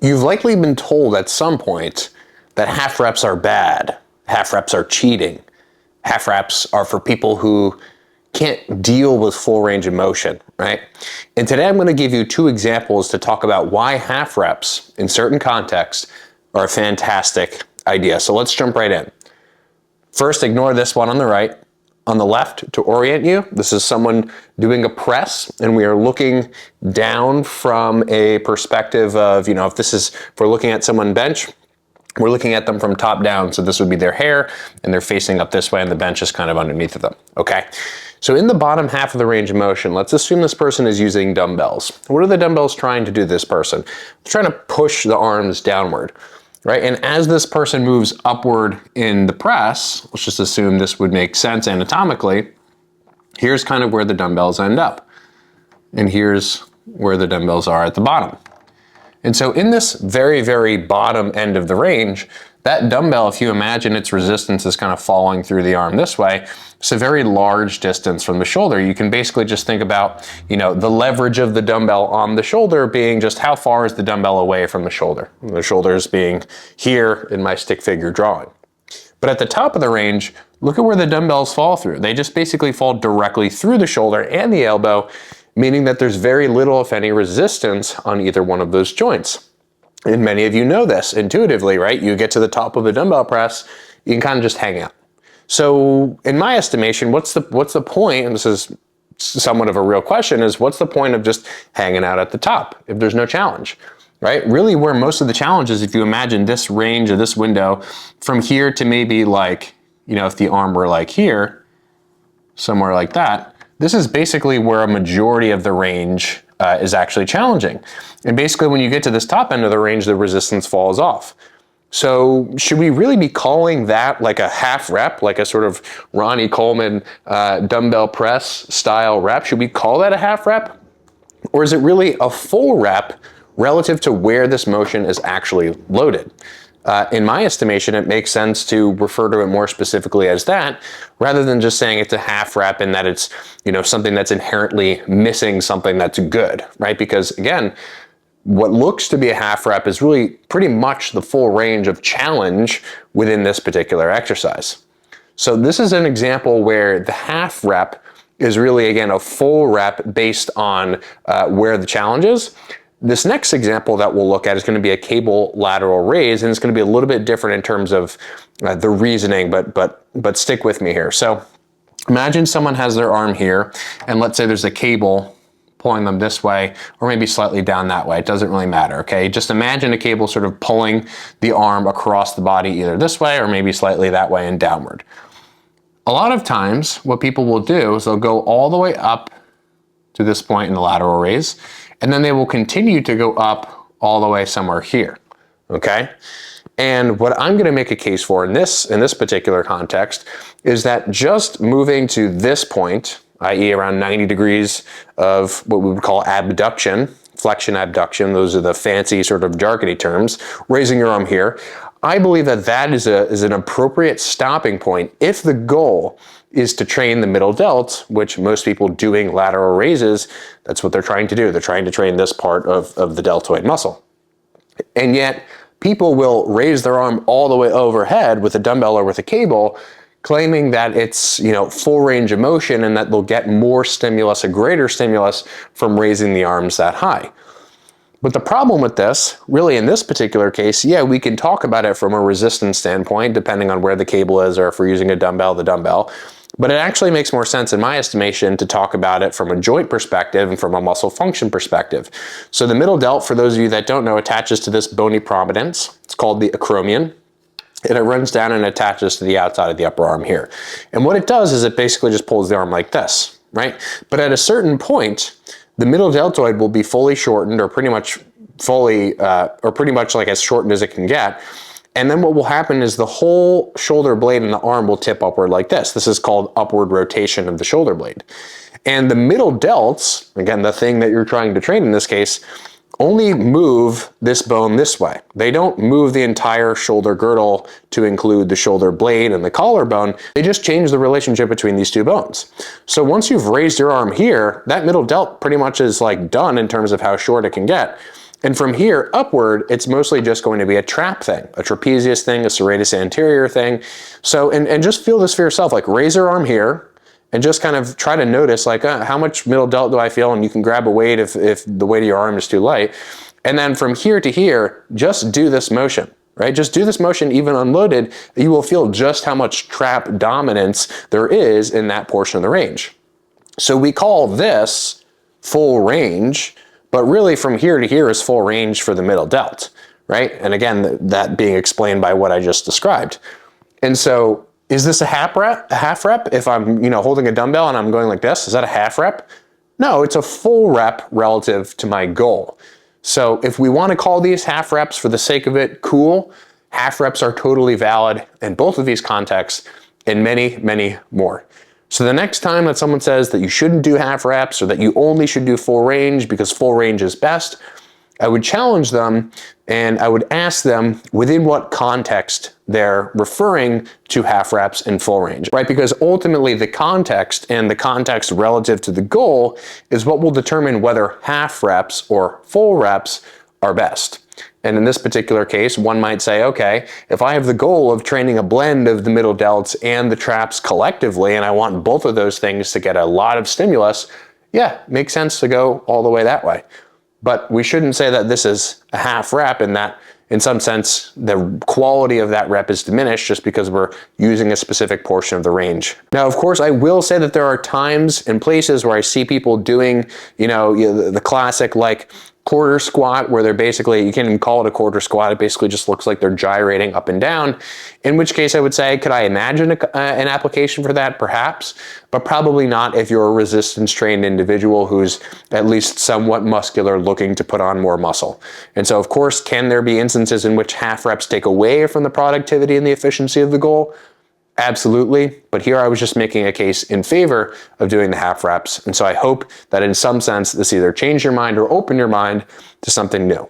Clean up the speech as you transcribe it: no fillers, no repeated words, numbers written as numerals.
You've likely been told at some point that half reps are bad, half reps are cheating, half reps are for people who can't deal with full range of motion, right? And today I'm going to give you two examples to talk about why half reps in certain contexts are a fantastic idea. So let's jump right in. First, ignore this one on the right. On the left, to orient you, this is someone doing a press, and we are looking down from a perspective of, if we're looking at someone bench, we're looking at them from top down, so this would be their hair, and they're facing up this way, and the bench is kind of underneath of them, okay? So in the bottom half of the range of motion, let's assume this person is using dumbbells. What are the dumbbells trying to do to this person? They're trying to push the arms downward. Right, and as this person moves upward in the press, let's just assume this would make sense anatomically, here's kind of where the dumbbells end up. And here's where the dumbbells are at the bottom. And so in this very, very bottom end of the range, that dumbbell, if you imagine its resistance is kind of falling through the arm this way, it's a very large distance from the shoulder. You can basically just think about, the leverage of the dumbbell on the shoulder being just how far is the dumbbell away from the shoulder. The shoulders being here in my stick figure drawing. But at the top of the range, look at where the dumbbells fall through. They just basically fall directly through the shoulder and the elbow, meaning that there's very little, if any, resistance on either one of those joints. And many of you know this intuitively, right? You get to the top of a dumbbell press, you can kind of just hang out. So in my estimation, what's the point, and this is somewhat of a real question, is what's the point of just hanging out at the top if there's no challenge, right? Really where most of the challenge is, if you imagine this range or this window from here to maybe like, if the arm were like here, somewhere like that, this is basically where a majority of the range is actually challenging. And basically when you get to this top end of the range, the resistance falls off. So should we really be calling that like a half rep, like a sort of Ronnie Coleman dumbbell press style rep? Should we call that a half rep? Or is it really a full rep relative to where this motion is actually loaded? In my estimation, it makes sense to refer to it more specifically as that, rather than just saying it's a half rep and that it's, something that's inherently missing something that's good, right? Because again, what looks to be a half rep is really pretty much the full range of challenge within this particular exercise. So this is an example where the half rep is really, again, a full rep based on where the challenge is. This next example that we'll look at is going to be a cable lateral raise, and it's going to be a little bit different in terms of the reasoning, but stick with me here. So imagine someone has their arm here, and let's say there's a cable pulling them this way, or maybe slightly down that way. It doesn't really matter, okay? Just imagine a cable sort of pulling the arm across the body either this way or maybe slightly that way and downward. A lot of times, what people will do is they'll go all the way up to this point in the lateral raise, and then they will continue to go up all the way somewhere here, okay? And what I'm gonna make a case for in this particular context is that just moving to this point, i.e. around 90 degrees of what we would call abduction, flexion abduction, those are the fancy sort of jargony terms, raising your arm here, I believe that is an appropriate stopping point if the goal is to train the middle delt, which most people doing lateral raises, that's what they're trying to do. They're trying to train this part of the deltoid muscle. And yet people will raise their arm all the way overhead with a dumbbell or with a cable, claiming that it's, full range of motion and that they'll get more stimulus, a greater stimulus from raising the arms that high. But the problem with this, really in this particular case, yeah, we can talk about it from a resistance standpoint, depending on where the cable is or if we're using a dumbbell, the dumbbell. But it actually makes more sense in my estimation to talk about it from a joint perspective and from a muscle function perspective. So the middle delt, for those of you that don't know, attaches to this bony prominence. It's called the acromion. And it runs down and attaches to the outside of the upper arm here. And what it does is it basically just pulls the arm like this, right? But at a certain point, the middle deltoid will be fully shortened or pretty much like as shortened as it can get. And then what will happen is the whole shoulder blade and the arm will tip upward like this. This is called upward rotation of the shoulder blade. And the middle delts, again, the thing that you're trying to train in this case, only move this bone this way. They don't move the entire shoulder girdle to include the shoulder blade and the collarbone. They just change the relationship between these two bones. So once you've raised your arm here, that middle delt pretty much is like done in terms of how short it can get. And from here upward, it's mostly just going to be a trap thing, a trapezius thing, a serratus anterior thing. So, and just feel this for yourself, like raise your arm here and just kind of try to notice like how much middle delt do I feel? And you can grab a weight if the weight of your arm is too light. And then from here to here, just do this motion, right? Just do this motion even unloaded. You will feel just how much trap dominance there is in that portion of the range. So we call this full range, but really from here to here is full range for the middle delt, right? And again, that being explained by what I just described. And so is this a half rep? If I'm, holding a dumbbell and I'm going like this, is that a half rep? No, it's a full rep relative to my goal. So if we want to call these half reps for the sake of it, cool. Half reps are totally valid in both of these contexts and many, many more. So the next time that someone says that you shouldn't do half reps or that you only should do full range because full range is best, I would challenge them and I would ask them within what context they're referring to half reps and full range, right? Because ultimately the context and the context relative to the goal is what will determine whether half reps or full reps are best. And in this particular case, one might say, okay, if I have the goal of training a blend of the middle delts and the traps collectively, and I want both of those things to get a lot of stimulus, yeah, makes sense to go all the way that way. But we shouldn't say that this is a half rep and that in some sense, the quality of that rep is diminished just because we're using a specific portion of the range. Now, of course, I will say that there are times and places where I see people doing, the classic like quarter squat where they're basically, you can't even call it a quarter squat, it basically just looks like they're gyrating up and down, in which case I would say, could I imagine an application for that? Perhaps, but probably not if you're a resistance trained individual who's at least somewhat muscular looking to put on more muscle. And so of course, can there be instances in which half reps take away from the productivity and the efficiency of the goal? Absolutely, but here I was just making a case in favor of doing the half reps. And so I hope that in some sense, this either changed your mind or opened your mind to something new.